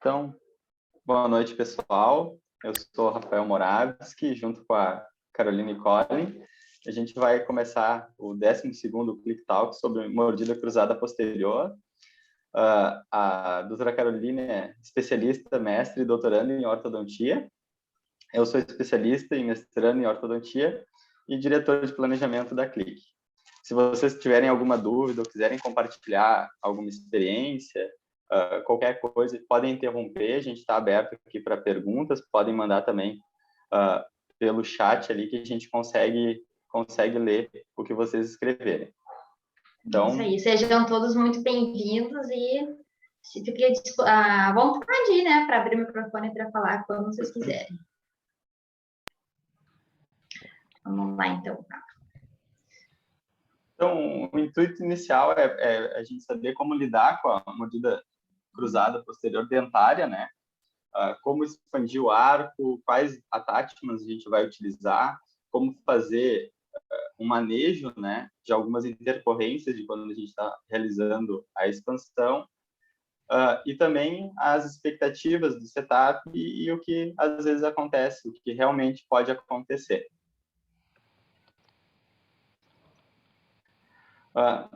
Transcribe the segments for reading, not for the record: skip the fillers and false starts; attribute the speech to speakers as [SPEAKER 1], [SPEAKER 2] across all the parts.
[SPEAKER 1] Então, boa noite, pessoal. Eu sou o Rafael Moravski, junto com a Caroline Collin. A gente vai começar o 12º Click Talk sobre mordida cruzada posterior. A doutora Caroline é especialista, mestre e doutoranda em ortodontia. Eu sou especialista e mestrando em ortodontia e diretor de planejamento da Click. Se vocês tiverem alguma dúvida ou quiserem compartilhar alguma experiência, qualquer coisa, podem interromper, a gente está aberto aqui para perguntas, podem mandar também pelo chat ali que a gente consegue ler o que vocês escreverem. Então,
[SPEAKER 2] isso aí, sejam todos muito bem-vindos e se fiquem à vontade, né, para abrir o microfone para falar quando vocês quiserem. Vamos lá, então.
[SPEAKER 1] Então, o intuito inicial é a gente saber como lidar com a mordida cruzada posterior dentária, né? Como expandir o arco, quais attachments a gente vai utilizar, como fazer um manejo, né, de algumas intercorrências de quando a gente está realizando a expansão, e também as expectativas do setup e o que às vezes acontece, o que realmente pode acontecer.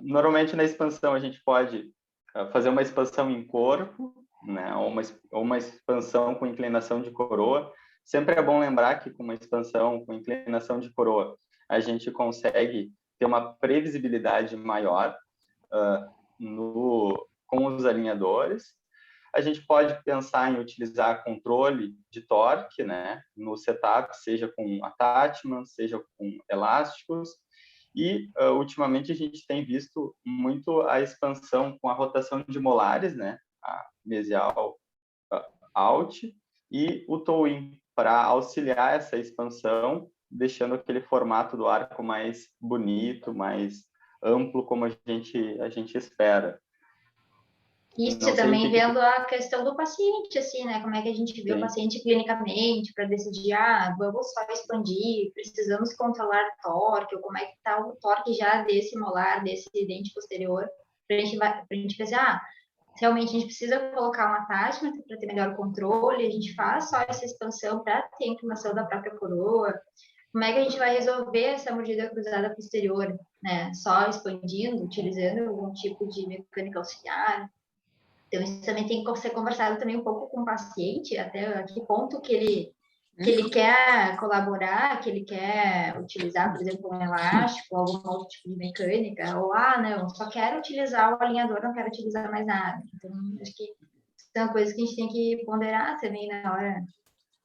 [SPEAKER 1] Normalmente na expansão a gente pode fazer uma expansão em corpo, né, ou uma expansão com inclinação de coroa. Sempre é bom lembrar que com uma expansão com inclinação de coroa a gente consegue ter uma previsibilidade maior com os alinhadores. A gente pode pensar em utilizar controle de torque, né, no setup, seja com attachment, seja com elásticos. E, ultimamente, a gente tem visto muito a expansão com a rotação de molares, né? A mesial out e o toe-in, para auxiliar essa expansão, deixando aquele formato do arco mais bonito, mais amplo, como a gente espera.
[SPEAKER 2] Isso, também vendo a questão do paciente, assim, né? Como é que a gente vê o paciente clinicamente para decidir, vamos só expandir, precisamos controlar torque, ou como é que está o torque já desse molar, desse dente posterior, para a gente pensar, realmente a gente precisa colocar uma tática para ter melhor controle, a gente faz só essa expansão para ter a inclinação da própria coroa, como é que a gente vai resolver essa mordida cruzada posterior, né? Só expandindo, utilizando algum tipo de mecânica auxiliar. Então, isso também tem que ser conversado também um pouco com o paciente, até a que ponto que ele quer colaborar, que ele quer utilizar, por exemplo, um elástico, algum outro tipo de mecânica, ou, não, só quero utilizar o alinhador, não quero utilizar mais nada. Então, acho que são coisas que a gente tem que ponderar também na hora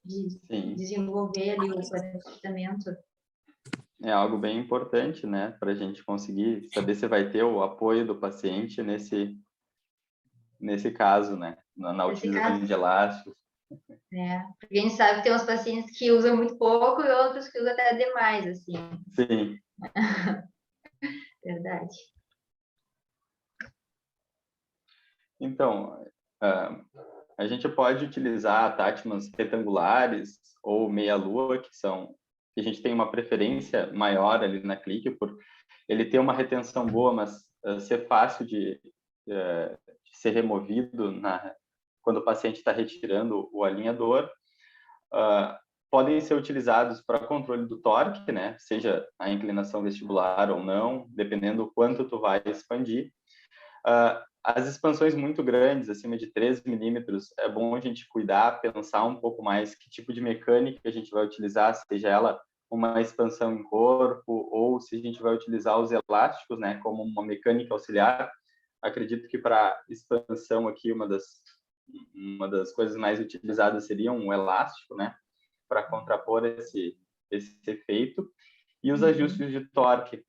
[SPEAKER 2] de desenvolver ali o planejamento.
[SPEAKER 1] É algo bem importante, né, para a gente conseguir saber se vai ter o apoio do paciente nesse caso, né, na utilização de elásticos.
[SPEAKER 2] Porque a gente sabe que tem uns pacientes que usam muito pouco e outros que usam até demais, assim.
[SPEAKER 1] Sim.
[SPEAKER 2] Verdade.
[SPEAKER 1] Então, a gente pode utilizar attachments retangulares ou meia-lua, que a gente tem uma preferência maior ali na Click, por ele ter uma retenção boa, mas ser fácil de ser removido quando o paciente está retirando o alinhador. Podem ser utilizados para controle do torque, né? Seja a inclinação vestibular ou não, dependendo do quanto tu vai expandir. As expansões muito grandes, acima de 13 milímetros, é bom a gente cuidar, pensar um pouco mais que tipo de mecânica a gente vai utilizar, seja ela uma expansão em corpo ou se a gente vai utilizar os elásticos, né, como uma mecânica auxiliar. Acredito que para expansão aqui uma das coisas mais utilizadas seria um elástico, né, para contrapor esse efeito, e os ajustes de torque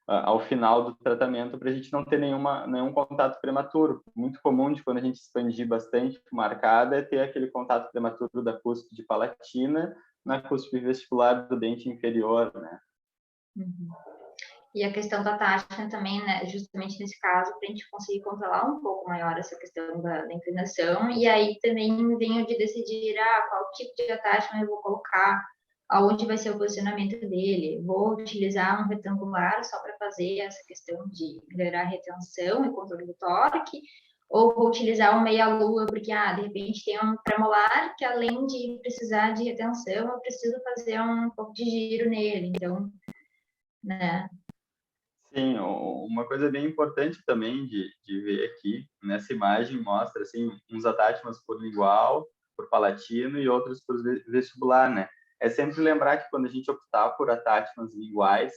[SPEAKER 1] ao final do tratamento, para a gente não ter nenhum contato prematuro. Muito comum de quando a gente expandir bastante marcada é ter aquele contato prematuro da cúspide palatina na cúspide vestibular do dente inferior, né?
[SPEAKER 2] E a questão da taxa também, né, justamente nesse caso, para a gente conseguir controlar um pouco maior essa questão da inclinação, e aí também venho de decidir qual tipo de taxa eu vou colocar, aonde vai ser o posicionamento dele. Vou utilizar um retangular só para fazer essa questão de melhorar a retenção e controle do torque, ou vou utilizar um meia-lua, porque, de repente tem um premolar que, além de precisar de retenção, eu preciso fazer um pouco de giro nele, então, né?
[SPEAKER 1] Sim, uma coisa bem importante também de ver aqui, nessa imagem, mostra, assim, uns attachments por lingual, por palatino e outros por vestibular, né? É sempre lembrar que quando a gente optar por attachments linguais,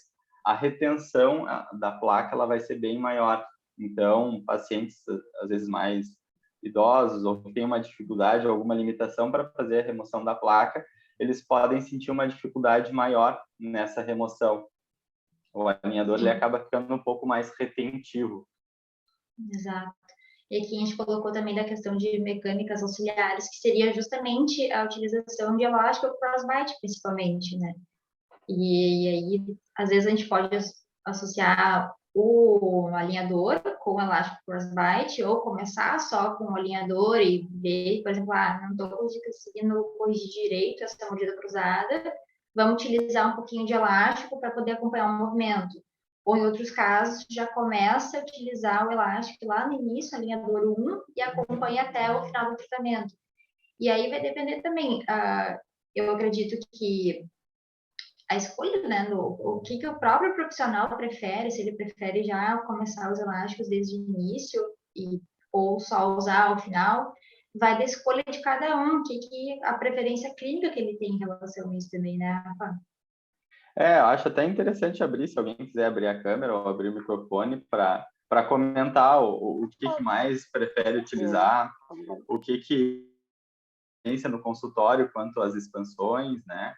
[SPEAKER 1] a retenção da placa, ela vai ser bem maior. Então, pacientes, às vezes, mais idosos ou que têm uma dificuldade, alguma limitação para fazer a remoção da placa, eles podem sentir uma dificuldade maior nessa remoção. O alinhador ele acaba ficando um pouco mais retentivo.
[SPEAKER 2] Exato. E aqui a gente colocou também da questão de mecânicas auxiliares, que seria justamente a utilização de elástico crossbite, principalmente, né? E aí, às vezes, a gente pode associar o alinhador com o elástico crossbite, ou começar só com o alinhador e ver, por exemplo, não estou conseguindo corrigir direito essa mordida cruzada, vamos utilizar um pouquinho de elástico para poder acompanhar o movimento. Ou, em outros casos, já começa a utilizar o elástico lá no início, alinhador 1, e acompanha até o final do tratamento. E aí vai depender também, eu acredito que a escolha, né, o que o próprio profissional prefere, se ele prefere já começar os elásticos desde o início ou só usar ao final, vai da escolha de cada um, que a preferência clínica que ele tem em relação a isso também, né, Rafa?
[SPEAKER 1] Eu acho até interessante abrir, se alguém quiser abrir a câmera ou abrir o microfone para comentar o que mais prefere utilizar, o que no consultório quanto às expansões, né?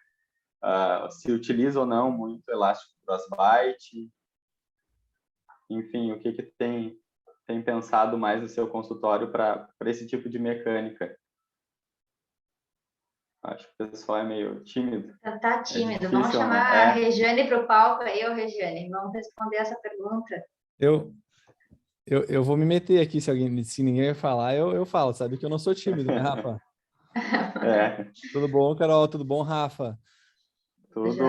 [SPEAKER 1] Se utiliza ou não muito elástico crossbite, enfim, o que tem pensado mais no seu consultório para esse tipo de mecânica. Acho que o pessoal é meio tímido.
[SPEAKER 2] Tá tímido.
[SPEAKER 1] Difícil,
[SPEAKER 2] vamos chamar
[SPEAKER 1] né?
[SPEAKER 2] a Regiane para o palco aí, Regiane. Vamos responder essa pergunta.
[SPEAKER 3] Eu vou me meter aqui, se ninguém vai falar, eu falo, sabe que eu não sou tímido, né, Rafa? Tudo bom, Carol? Tudo bom, Rafa?
[SPEAKER 1] Tudo.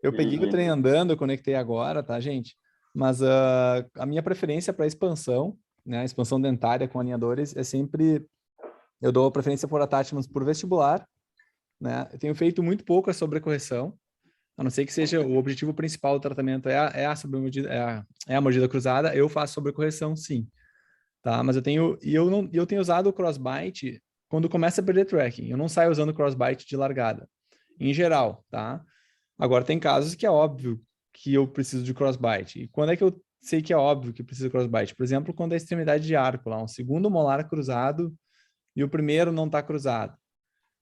[SPEAKER 3] Eu peguei o trem andando, eu conectei agora, tá, gente? Mas a minha preferência para expansão, né, expansão dentária com alinhadores, é sempre... Eu dou preferência por attachments por vestibular, né? Eu tenho feito muito pouco a sobrecorreção, a não ser que seja o objetivo principal do tratamento a mordida cruzada, eu faço sobrecorreção, sim. Tá? Mas eu tenho usado o crossbite quando começa a perder tracking. Eu não saio usando crossbite de largada, em geral, tá? Agora, tem casos que é óbvio que eu preciso de crossbite. E quando é que eu sei que é óbvio que preciso de crossbite? Por exemplo, quando a extremidade de arco, lá, um segundo molar cruzado e o primeiro não está cruzado.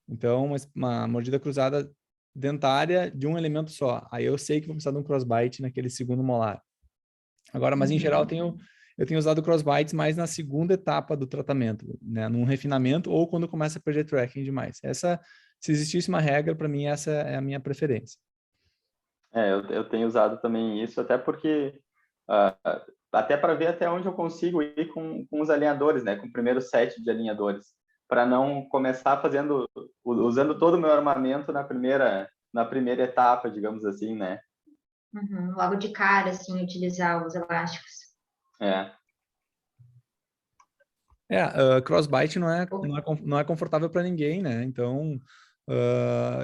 [SPEAKER 3] Então, uma mordida cruzada dentária de um elemento só. Aí eu sei que vou precisar de um crossbite naquele segundo molar. Agora, mas em geral, eu tenho usado crossbites mais na segunda etapa do tratamento, né? Num refinamento ou quando começa a perder tracking demais. Se existisse uma regra, para mim, essa é a minha preferência.
[SPEAKER 1] Eu tenho usado também isso, até porque até para ver até onde eu consigo ir com os alinhadores, né? Com o primeiro set de alinhadores, para não começar usando todo o meu armamento na primeira etapa, digamos assim, né?
[SPEAKER 2] Logo de cara, assim, utilizar os elásticos.
[SPEAKER 3] Crossbite não é confortável para ninguém, né? Então,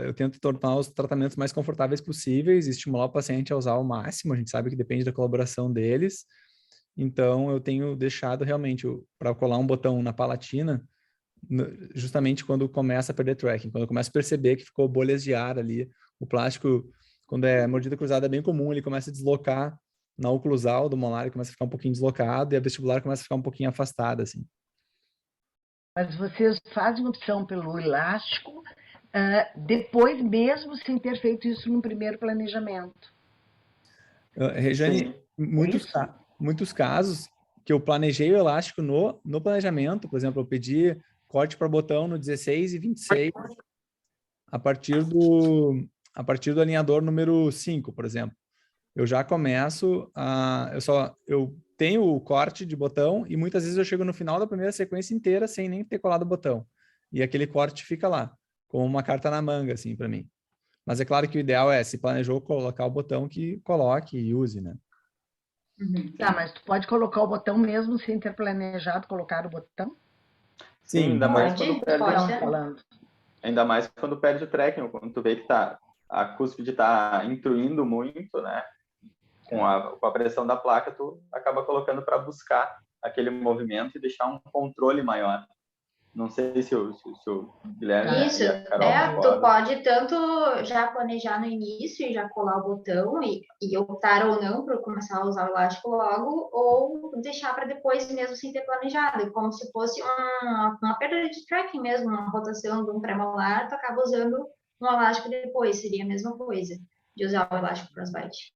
[SPEAKER 3] eu tento tornar os tratamentos mais confortáveis possíveis e estimular o paciente a usar ao máximo. A gente sabe que depende da colaboração deles. Então, eu tenho deixado realmente para colar um botão na palatina, justamente quando começa a perder tracking, quando eu começo a perceber que ficou bolhas de ar ali. O plástico, quando é mordida cruzada, é bem comum, ele começa a deslocar na oclusal do molar, ele começa a ficar um pouquinho deslocado e a vestibular começa a ficar um pouquinho afastada, assim.
[SPEAKER 4] Mas vocês fazem opção pelo elástico depois mesmo sem ter feito isso no primeiro planejamento.
[SPEAKER 3] Regiane, muitos casos que eu planejei o elástico no planejamento, por exemplo, eu pedi corte para botão no 16 e 26 a partir do alinhador número 5, por exemplo. Eu já começo eu tenho o corte de botão e muitas vezes eu chego no final da primeira sequência inteira sem nem ter colado o botão. E aquele corte fica lá, como uma carta na manga, assim, para mim. Mas é claro que o ideal se planejou colocar o botão, que coloque e use, né?
[SPEAKER 4] Tá, mas tu pode colocar o botão mesmo sem ter planejado colocar o botão?
[SPEAKER 1] Sim, ainda mais quando
[SPEAKER 2] pode.
[SPEAKER 1] ainda mais quando perde o tracking, quando tu vê que a cúspide está intruindo muito, né? Com a pressão da placa, tu acaba colocando para buscar aquele movimento e deixar um controle maior. Não sei se o Guilherme
[SPEAKER 2] Isso,
[SPEAKER 1] e a Carol
[SPEAKER 2] tu
[SPEAKER 1] concordam.
[SPEAKER 2] pode tanto já planejar no início e já colar o botão e optar ou não para começar a usar o elástico logo, ou deixar para depois mesmo sem ter planejado, como se fosse uma perda de tracking mesmo, uma rotação de um pré-molar, tu acaba usando um elástico depois, seria a mesma coisa de usar o elástico crossbite.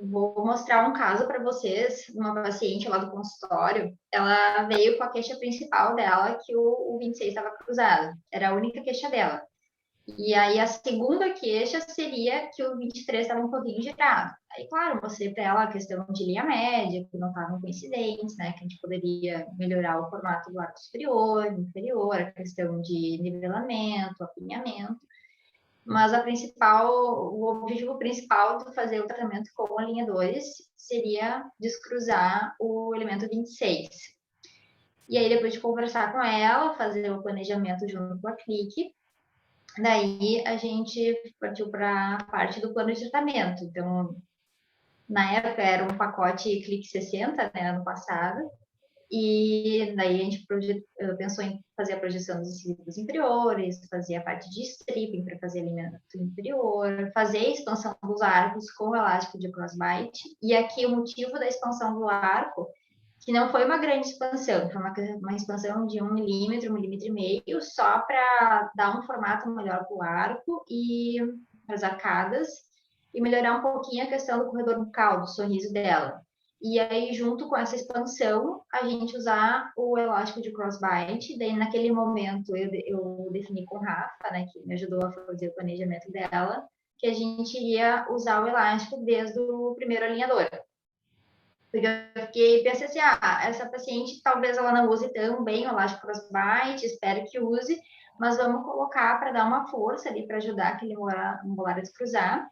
[SPEAKER 2] Vou mostrar um caso para vocês, uma paciente lá do consultório, ela veio com a queixa principal dela que o 26 estava cruzado, era a única queixa dela. E aí a segunda queixa seria que o 23 estava um pouquinho girado. Aí, claro, mostrei para ela a questão de linha média, que não estavam coincidentes, né, que a gente poderia melhorar o formato do arco superior, inferior, a questão de nivelamento, apinhamento. Mas o objetivo principal de fazer o tratamento com alinhadores seria descruzar o elemento 26. E aí, depois de conversar com ela, fazer o planejamento junto com a clique, daí a gente partiu para a parte do plano de tratamento. Então, na época era um pacote clique 60, né, ano passado, e daí a gente pensou em fazer a projeção dos cílios inferiores, fazer a parte de stripping para fazer alinhamento inferior, fazer a expansão dos arcos com o elástico de crossbite. E aqui o motivo da expansão do arco, que não foi uma grande expansão, foi uma expansão de 1 milímetro, 1,5 milímetro, só para dar um formato melhor para o arco e para as arcadas, e melhorar um pouquinho a questão do corredor bucal, do sorriso dela. E aí, junto com essa expansão, a gente usar o elástico de crossbite. Daí, naquele momento, eu defini com o Rafa, né, que me ajudou a fazer o planejamento dela, que a gente iria usar o elástico desde o primeiro alinhador. Porque eu pensei assim, essa paciente talvez ela não use tão bem o elástico crossbite, espero que use, mas vamos colocar para dar uma força ali, para ajudar aquele molar a descruzar.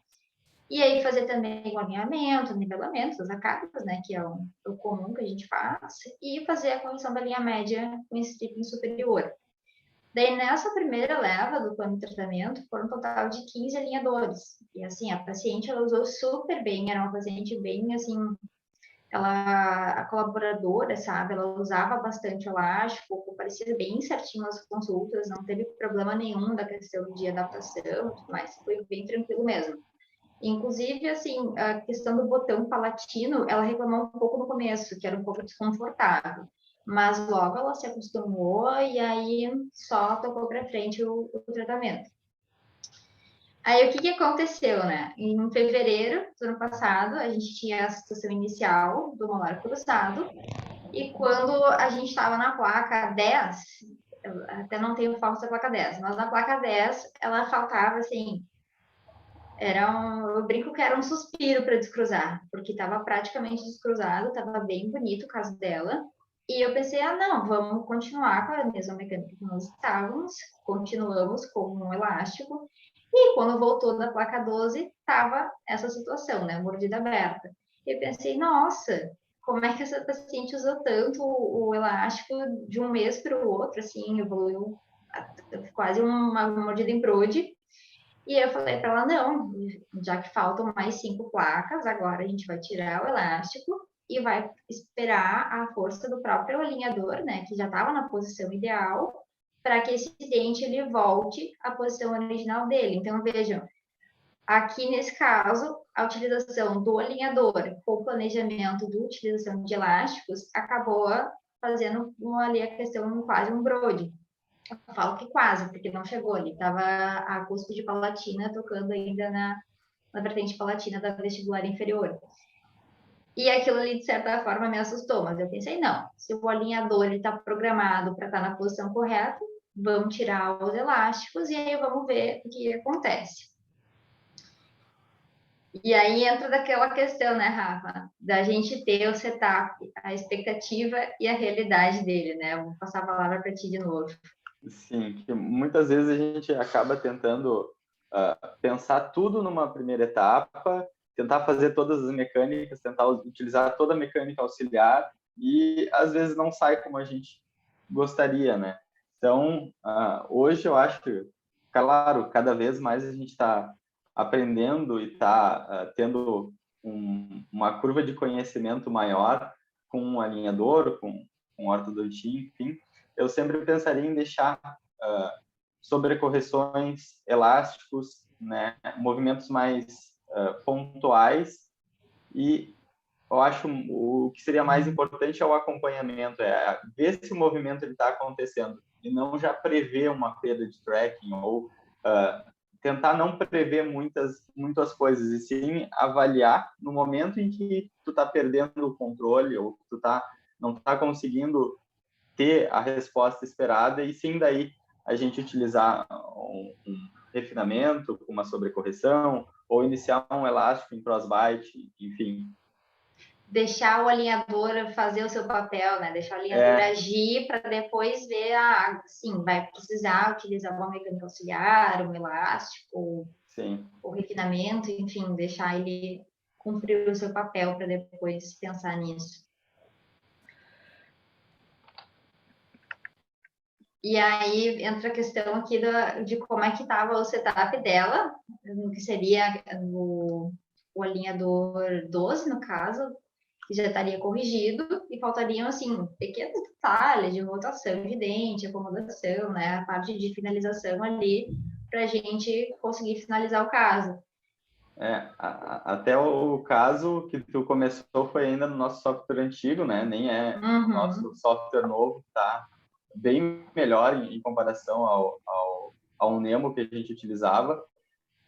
[SPEAKER 2] E aí fazer também o alinhamento, o nivelamento das arcadas, né, que é o comum que a gente faz, e fazer a correção da linha média com stripping superior. Daí, nessa primeira leva do plano de tratamento, foram um total de 15 alinhadores. E, assim, a paciente, ela usou super bem, era uma paciente bem, assim, a colaboradora, sabe, ela usava bastante elástico, parecia bem certinho as consultas, não teve problema nenhum da questão de adaptação e tudo mais, foi bem tranquilo mesmo. Inclusive, assim, a questão do botão palatino, ela reclamou um pouco no começo, que era um pouco desconfortável. Mas logo ela se acostumou e aí só tocou para frente o tratamento. Aí o que aconteceu, né? Em fevereiro do ano passado, a gente tinha a situação inicial do molar cruzado, e quando a gente estava na placa 10, até não tenho falta da placa 10, mas na placa 10 ela faltava assim. Eu brinco que era um suspiro para descruzar, porque estava praticamente descruzado, estava bem bonito o caso dela. E eu pensei, não, vamos continuar com a mesma mecânica que nós estávamos, continuamos com um elástico. E quando voltou da placa 12, estava essa situação, né, mordida aberta. E eu pensei, nossa, como é que essa paciente usou tanto o elástico de um mês para o outro, assim, evoluiu quase uma mordida em brode. E eu falei para ela, não, já que faltam mais 5 placas, agora a gente vai tirar o elástico e vai esperar a força do próprio alinhador, né, que já estava na posição ideal, para que esse dente ele volte à posição original dele. Então, vejam, aqui nesse caso, a utilização do alinhador com o planejamento de utilização de elásticos acabou fazendo ali a questão quase um brode. Eu falo que quase, porque não chegou ali. Estava a cúspide palatina tocando ainda na vertente palatina da vestibular inferior. E aquilo ali, de certa forma, me assustou. Mas eu pensei, não. Se o alinhador está programado para estar na posição correta, vamos tirar os elásticos e aí vamos ver o que acontece. E aí entra daquela questão, né, Rafa? Da gente ter o setup, a expectativa e a realidade dele, né? Eu vou passar a palavra para ti de novo.
[SPEAKER 1] Sim, que muitas vezes a gente acaba tentando pensar tudo numa primeira etapa, tentar fazer todas as mecânicas, tentar utilizar toda a mecânica auxiliar e às vezes não sai como a gente gostaria, né? Então, hoje eu acho que, claro, cada vez mais a gente está aprendendo e está tendo uma curva de conhecimento maior com um alinhador, com ortodontia, enfim. Eu sempre pensaria em deixar sobrecorreções, elásticos, né, movimentos mais pontuais, e eu acho o que seria mais importante é o acompanhamento, é ver se o movimento está acontecendo e não já prever uma perda de tracking ou tentar não prever muitas coisas e sim avaliar no momento em que tu está perdendo o controle ou tu não está conseguindo ter a resposta esperada e sim daí a gente utilizar um refinamento, uma sobrecorreção ou iniciar um elástico em crossbite, enfim.
[SPEAKER 2] Deixar o alinhador fazer o seu papel, né? Deixar o alinhador agir para depois ver, sim, vai precisar utilizar uma mecânica auxiliar, um elástico,
[SPEAKER 1] sim,
[SPEAKER 2] o refinamento, enfim, deixar ele cumprir o seu papel para depois pensar nisso. E aí entra a questão aqui de como é que estava o setup dela, no que seria o alinhador 12, no caso, que já estaria corrigido, e faltariam, assim, pequenos detalhes de rotação de dente, acomodação, né, a parte de finalização ali, para a gente conseguir finalizar o caso.
[SPEAKER 1] Até o caso que tu começou foi ainda no nosso software antigo, né, nem é o nosso software novo, tá bem melhor em comparação ao Nemo que a gente utilizava.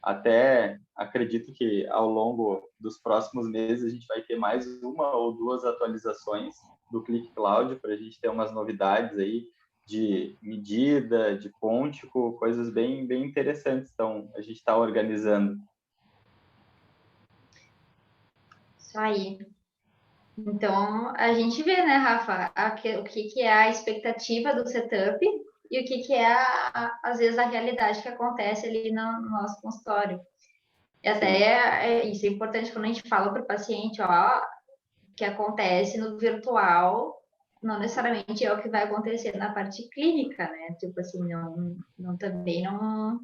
[SPEAKER 1] Até acredito que ao longo dos próximos meses a gente vai ter mais uma ou duas atualizações do Click Cloud para a gente ter umas novidades aí de medida, de pontico, coisas bem interessantes. Então, a gente está organizando.
[SPEAKER 2] Isso aí. Então, a gente vê, né, Rafa, o que é a expectativa do setup e o que é, às vezes, a realidade que acontece ali no nosso consultório. E até isso é importante quando a gente fala para o paciente, ó, o que acontece no virtual não necessariamente é o que vai acontecer na parte clínica, né? Tipo assim, também não...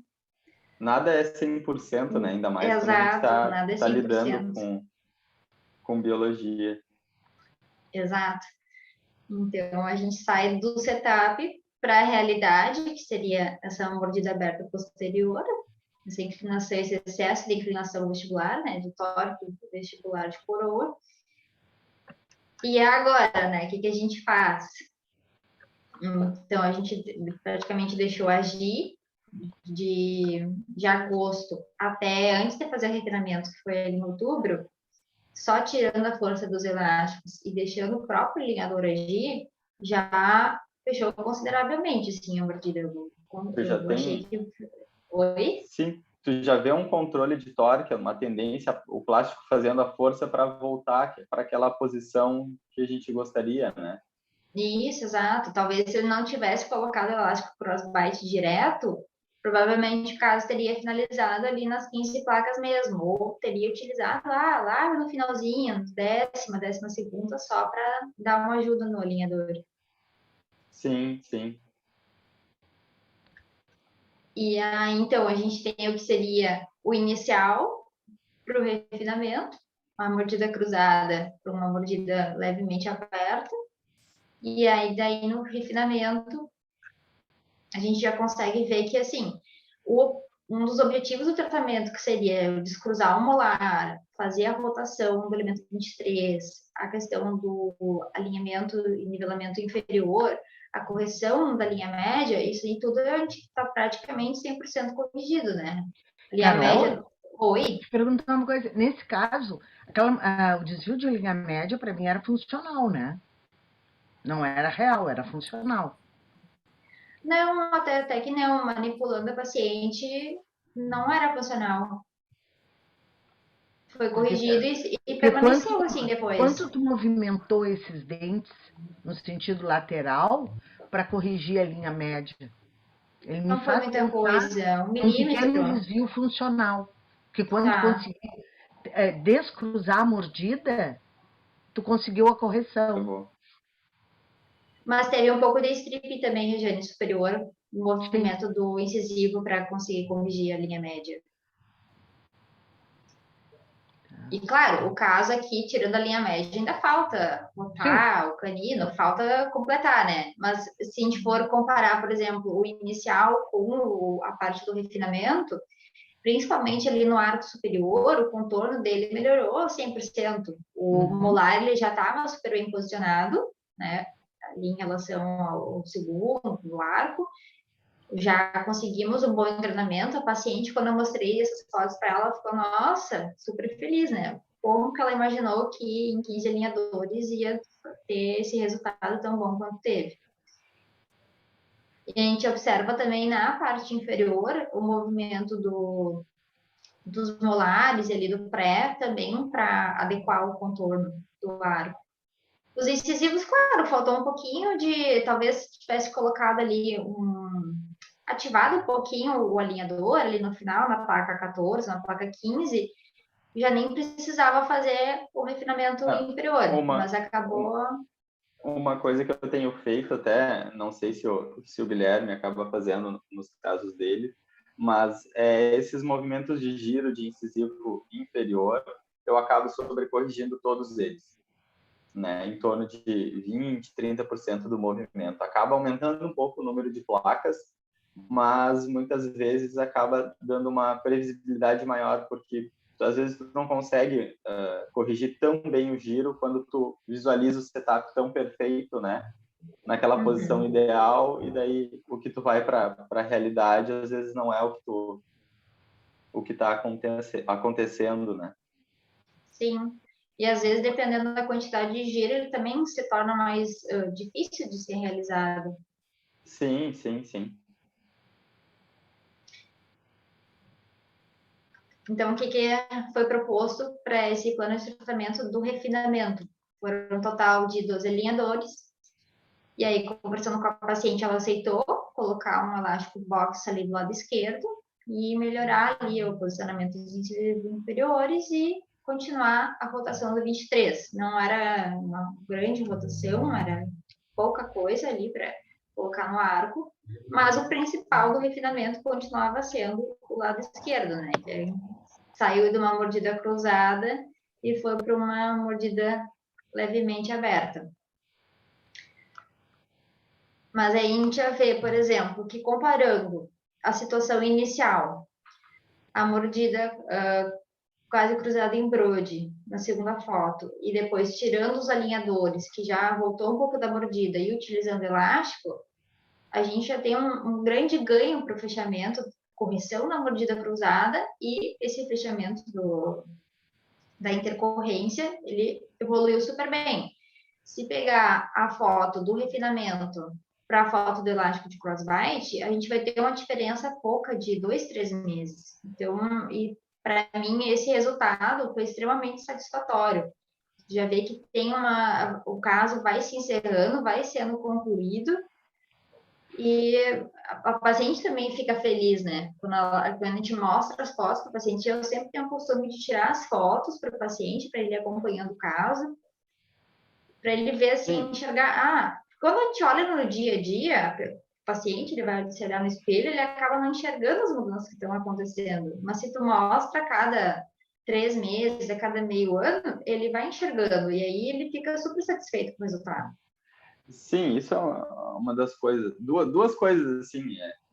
[SPEAKER 1] Nada é 100%, né? Ainda mais quando a gente está lidando com biologia.
[SPEAKER 2] Exato. Então, a gente sai do setup para a realidade, que seria essa mordida aberta posterior, essa inclinação, esse excesso de inclinação vestibular, né, de tórax vestibular de coroa. E agora, né, o que a gente faz? Então, a gente praticamente deixou agir de agosto até antes de fazer o refinamento, que foi em outubro, só tirando a força dos elásticos e deixando o próprio alinhador agir, já fechou consideravelmente, assim, a mordida. Eu achei que... Oi?
[SPEAKER 1] Sim, tu já vê um controle de torque, uma tendência, o plástico fazendo a força para voltar para aquela posição que a gente gostaria, né?
[SPEAKER 2] Isso, exato. Talvez se ele não tivesse colocado o elástico crossbite direto, provavelmente o caso teria finalizado ali nas 15 placas mesmo, ou teria utilizado lá no finalzinho, décima segunda, só para dar uma ajuda no alinhador.
[SPEAKER 1] Sim, sim.
[SPEAKER 2] E aí, então, a gente tem o que seria o inicial para o refinamento, uma mordida cruzada para uma mordida levemente aberta, e aí daí no refinamento a gente já consegue ver que, assim, um dos objetivos do tratamento, que seria descruzar o molar, fazer a rotação do elemento 23, a questão do alinhamento e nivelamento inferior, a correção da linha média, isso aí tudo a gente está praticamente 100% corrigido, né? A linha média... Oi?
[SPEAKER 4] Te perguntar uma coisa. Nesse caso, o desvio de linha média, para mim, era funcional, né? Não era real, era funcional.
[SPEAKER 2] Não, até que não, manipulando a paciente não era funcional. Foi corrigido e permaneceu assim depois.
[SPEAKER 4] Quanto tu movimentou esses dentes no sentido lateral para corrigir a linha média? Ele me
[SPEAKER 2] Não foi
[SPEAKER 4] faz
[SPEAKER 2] muita
[SPEAKER 4] pensar
[SPEAKER 2] coisa, 1
[SPEAKER 4] num pequeno
[SPEAKER 2] milímetro.
[SPEAKER 4] desvio funcional. Porque quando tu
[SPEAKER 2] Tá.
[SPEAKER 4] conseguir descruzar a mordida, tu conseguiu a
[SPEAKER 1] Eu
[SPEAKER 4] correção.
[SPEAKER 1] vou.
[SPEAKER 2] Mas teve um pouco de strip também, região superior, o
[SPEAKER 4] Sim,
[SPEAKER 2] movimento do incisivo para conseguir corrigir a linha média. E claro, o caso aqui, tirando a linha média, ainda falta
[SPEAKER 4] sim.
[SPEAKER 2] botar o canino, falta completar, né? Mas se a gente for comparar, por exemplo, o inicial com a parte do refinamento, principalmente ali no arco superior, o contorno dele melhorou 100%. O molar ele já estava super bem posicionado, né? Ali em relação ao segundo, do arco. Já conseguimos um bom treinamento. A paciente, quando eu mostrei essas fotos para ela, ficou, nossa, super feliz, né? Como que ela imaginou que em 15 alinhadores ia ter esse resultado tão bom quanto teve? E a gente observa também na parte inferior o movimento dos molares ali do pré, também para adequar o contorno do arco. Os incisivos, claro, faltou um pouquinho de, talvez tivesse colocado ali ativado um pouquinho o alinhador ali no final, na placa 14, na placa 15, já nem precisava fazer o refinamento inferior, mas acabou.
[SPEAKER 1] Uma coisa que eu tenho feito até, não sei se o Guilherme acaba fazendo nos casos dele, mas esses movimentos de giro de incisivo inferior, eu acabo sobrecorrigindo todos eles, né? Em torno de 20, 30% do movimento. Acaba aumentando um pouco o número de placas, mas muitas vezes acaba dando uma previsibilidade maior, porque às vezes tu não consegue corrigir tão bem o giro quando tu visualiza o setup tão perfeito, né? Naquela posição ideal, e daí o que tu vai para a realidade às vezes não é o que está acontecendo, né?
[SPEAKER 2] Sim. E às vezes, dependendo da quantidade de giro, ele também se torna mais difícil de ser realizado.
[SPEAKER 1] Sim, sim, sim.
[SPEAKER 2] Então, o que foi proposto para esse plano de tratamento do refinamento? Foram um total de 12 alinhadores. E aí, conversando com a paciente, ela aceitou colocar um elástico box ali do lado esquerdo e melhorar ali o posicionamento dos incisivos inferiores e continuar a rotação do 23. Não era uma grande rotação, era pouca coisa ali para colocar no arco, mas o principal do refinamento continuava sendo o lado esquerdo, né? Que saiu de uma mordida cruzada e foi para uma mordida levemente aberta. Mas aí a gente já vê, por exemplo, que comparando a situação inicial, a mordida quase cruzada em brode, na segunda foto, e depois tirando os alinhadores, que já voltou um pouco da mordida e utilizando elástico, a gente já tem um grande ganho para o fechamento, correção na mordida cruzada e esse fechamento da intercorrência, ele evoluiu super bem. Se pegar a foto do refinamento para a foto do elástico de crossbite, a gente vai ter uma diferença pouca de 2, 3 meses. Então, e para mim, esse resultado foi extremamente satisfatório. Já vê que tem o caso vai se encerrando, vai sendo concluído, e a paciente também fica feliz, né? Quando a gente mostra as fotos para o paciente, eu sempre tenho o costume de tirar as fotos para o paciente, para ele ir acompanhando o caso, para ele ver assim, enxergar. Quando a gente olha no dia a dia, o paciente ele vai se olhar no espelho, ele acaba não enxergando as mudanças que estão acontecendo. Mas se tu mostra a cada 3 meses, a cada meio ano, ele vai enxergando e aí ele fica super satisfeito com o resultado.
[SPEAKER 1] Sim, isso é uma das coisas. Duas coisas, assim.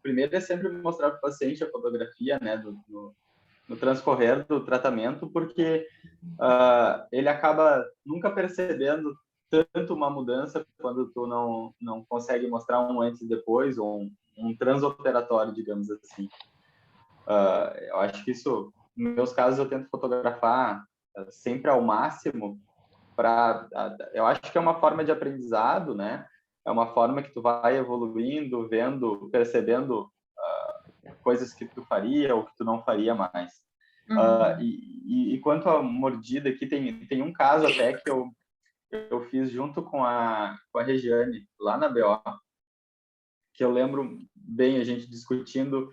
[SPEAKER 1] Primeiro é sempre mostrar para o paciente a fotografia, né, no transcorrer do tratamento, porque ele acaba nunca percebendo tanto uma mudança quando tu não consegue mostrar um antes e depois, ou um transoperatório, digamos assim. Eu acho que isso, nos meus casos, eu tento fotografar sempre ao máximo, eu acho que é uma forma de aprendizado, né? É uma forma que tu vai evoluindo, vendo, percebendo coisas que tu faria ou que tu não faria mais. E quanto à mordida aqui, tem um caso até que eu fiz junto com a Regiane, lá na BO, que eu lembro bem a gente discutindo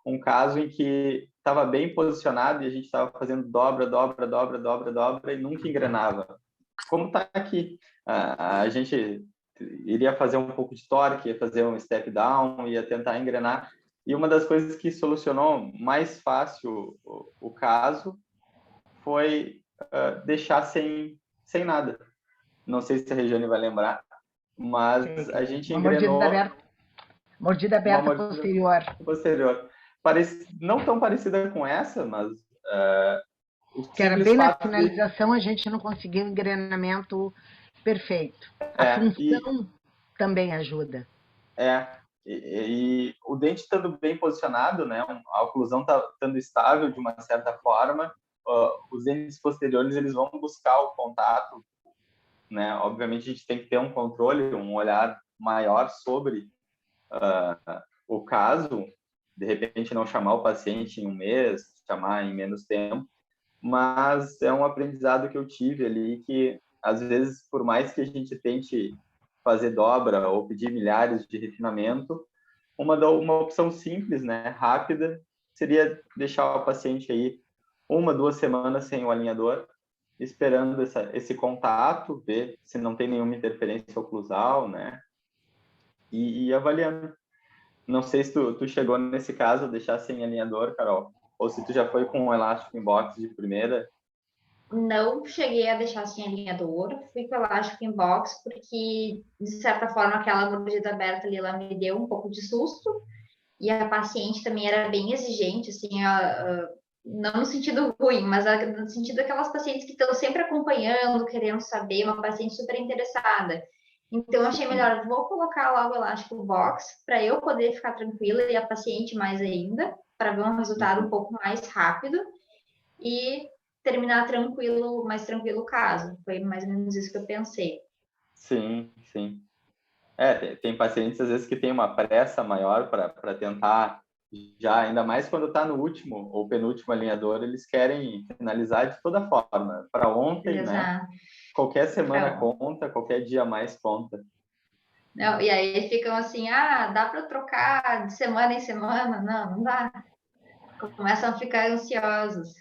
[SPEAKER 1] um caso em que estava bem posicionado e a gente estava fazendo dobra e nunca engrenava. Como está aqui, a gente iria fazer um pouco de torque, ia fazer um step down, ia tentar engrenar. E uma das coisas que solucionou mais fácil o caso foi deixar sem nada. Não sei se a Regiane vai lembrar, mas a gente engrenou...
[SPEAKER 4] Mordida aberta posterior.
[SPEAKER 1] Não tão parecida com essa, mas...
[SPEAKER 4] que era bem na finalização, a gente não conseguiu o engrenamento perfeito. A função também ajuda.
[SPEAKER 1] E o dente estando bem posicionado, né, a oclusão estando estável de uma certa forma, os dentes posteriores eles vão buscar o contato, né? Obviamente a gente tem que ter um controle, um olhar maior sobre o caso, de repente não chamar o paciente em um mês, chamar em menos tempo, mas é um aprendizado que eu tive ali que, às vezes, por mais que a gente tente fazer dobra ou pedir milhares de refinamento, uma opção simples, né, rápida, seria deixar o paciente aí 1, 2 semanas sem o alinhador, esperando esse contato, ver se não tem nenhuma interferência oclusal, né, e avaliando. Não sei se tu chegou nesse caso, deixar sem alinhador, Carol, ou se tu já foi com um elástico em box de primeira.
[SPEAKER 2] Não cheguei a deixar sem alinhador, fui com elástico em box, porque, de certa forma, aquela mordida aberta ali, ela me deu um pouco de susto, e a paciente também era bem exigente, assim, não no sentido ruim, mas no sentido daquelas pacientes que estão sempre acompanhando, querendo saber, uma paciente super interessada. Então, eu achei melhor, vou colocar lá o elástico box, para eu poder ficar tranquila, e a paciente mais ainda, para ver um resultado um pouco mais rápido, e terminar mais tranquilo o caso. Foi mais ou menos isso que eu pensei.
[SPEAKER 1] Sim. Tem pacientes, às vezes, que tem uma pressa maior para tentar, já ainda mais quando está no último ou penúltimo alinhador, eles querem finalizar de toda forma. Para ontem,
[SPEAKER 2] Exato.
[SPEAKER 1] né? Qualquer semana conta, qualquer dia mais conta.
[SPEAKER 2] Não, e aí ficam assim, dá para trocar de semana em semana? Não dá. Começam a ficar ansiosos.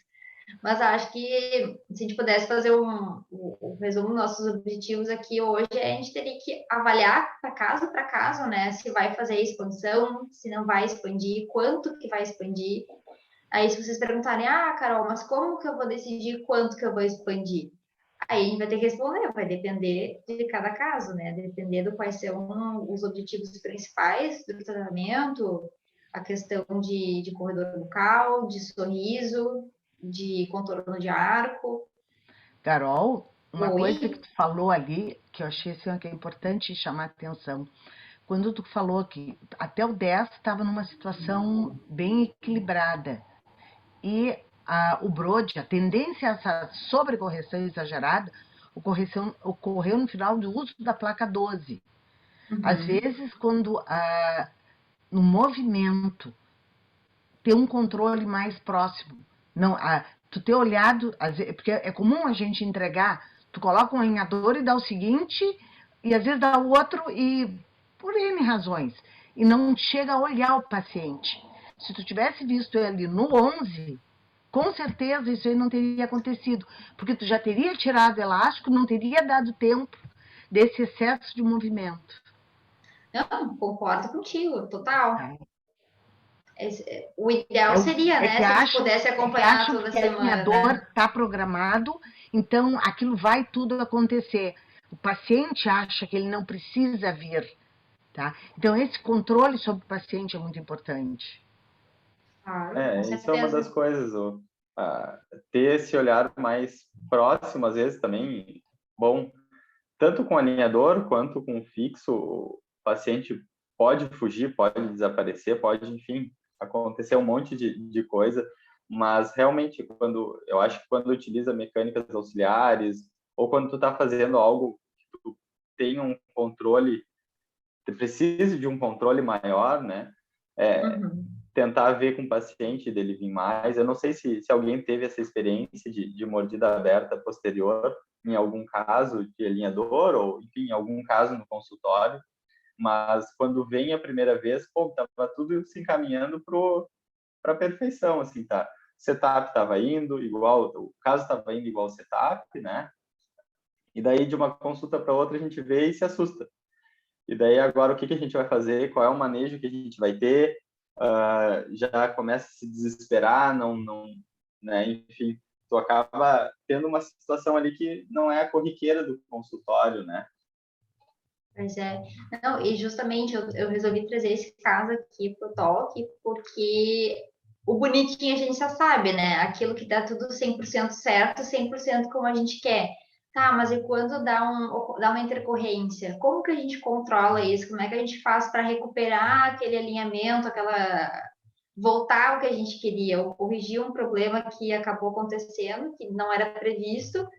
[SPEAKER 2] Mas acho que se a gente pudesse fazer o resumo dos nossos objetivos aqui hoje, a gente teria que avaliar para caso, né? Se vai fazer a expansão, se não vai expandir, quanto que vai expandir. Aí, se vocês perguntarem, Carol, mas como que eu vou decidir quanto que eu vou expandir? Aí a gente vai ter que responder, vai depender de cada caso, né? Dependendo quais são os objetivos principais do tratamento, a questão de corredor bucal, de sorriso, de contorno de arco.
[SPEAKER 4] Carol, uma coisa que tu falou ali, que eu achei assim, que é importante chamar a atenção. Quando tu falou que até o 10 estava numa situação bem equilibrada. E o Brode, a tendência a essa sobrecorreção exagerada, ocorreu no final do uso da placa 12. Às vezes, quando no movimento ter um controle mais próximo, não, tu ter olhado, porque é comum a gente entregar, tu coloca um alinhador e dá o seguinte, e às vezes dá o outro, e por N razões, e não chega a olhar o paciente. Se tu tivesse visto ele no 11, com certeza isso aí não teria acontecido, porque tu já teria tirado o elástico, não teria dado tempo desse excesso de movimento.
[SPEAKER 2] Não, concordo contigo, total. O ideal seria, né, se a gente pudesse acompanhar toda semana.
[SPEAKER 4] O alinhador está programado, então aquilo vai tudo acontecer. O paciente acha que ele não precisa vir, tá? Então esse controle sobre o paciente é muito importante.
[SPEAKER 1] Isso é uma das coisas, ter esse olhar mais próximo, às vezes também, bom, tanto com alinhador quanto com fixo, o paciente pode fugir, pode desaparecer, pode, enfim, acontecer um monte de coisa, mas realmente, eu acho que quando utiliza mecânicas auxiliares, ou quando tu está fazendo algo que tu tem um controle, tu precisa de um controle maior, né? Tentar ver com o paciente dele vir mais. Eu não sei se alguém teve essa experiência de mordida aberta posterior, em algum caso de alinhador, ou enfim, em algum caso no consultório, mas quando vem a primeira vez, pô, tava tudo se encaminhando para a perfeição, assim, tá? O setup estava indo igual, o caso estava indo igual o setup, né? E daí, de uma consulta para outra, a gente vê e se assusta. E daí, agora, o que a gente vai fazer? Qual é o manejo que a gente vai ter? Já começa a se desesperar, né? Enfim, tu acaba tendo uma situação ali que não é a corriqueira do consultório, né?
[SPEAKER 2] Pois é. Não, e justamente eu resolvi trazer esse caso aqui pro Toque, porque o bonitinho a gente já sabe, né? Aquilo que dá tudo 100% certo, 100% como a gente quer. Tá, mas e quando dá uma intercorrência? Como que a gente controla isso? Como é que a gente faz para recuperar aquele alinhamento, voltar ao que a gente queria, ou corrigir um problema que acabou acontecendo, que não era previsto,